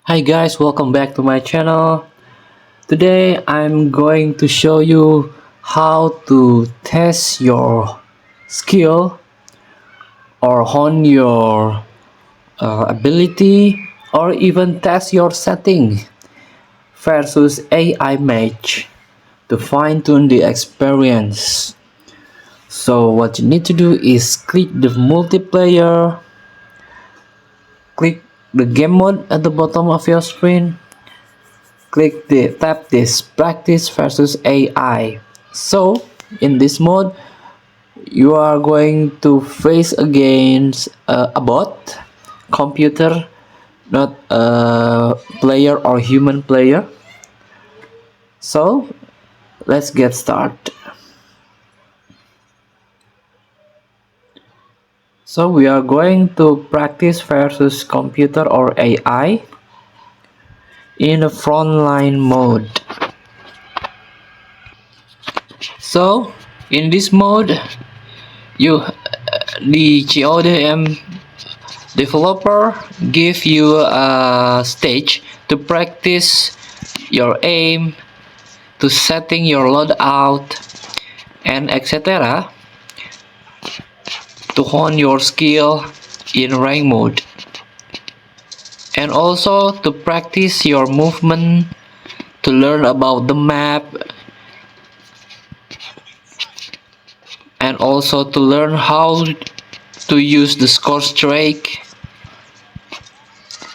Hi guys, welcome back to my channel. Today I'm going to show you how to test your skill or hone your ability or even test your setting versus AI match to fine-tune the experience. So what you need to do is click the multiplayer, click the game mode at the bottom of your screen, tap this practice versus AI. So in this mode you are going to face against a bot computer, not a player or human player. So let's get started. So we are going to practice versus computer or AI in a frontline mode. So in this mode the GODM developer give you a stage to practice your aim, to setting your loadout, and etc. to hone your skill in rank mode, and also to practice your movement, to learn about the map, and also to learn how to use the score streak,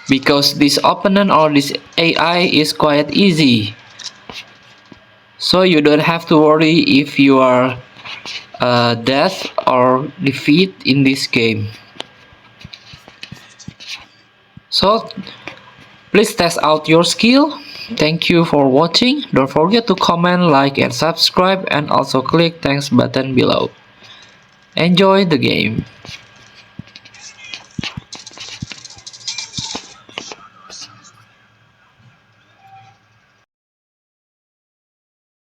because this opponent or this AI is quite easy, so you don't have to worry if you are death or defeat in this game. So please test out your skill. Thank you for watching. Don't forget to comment, like, and subscribe, and also click thanks button below. Enjoy the game.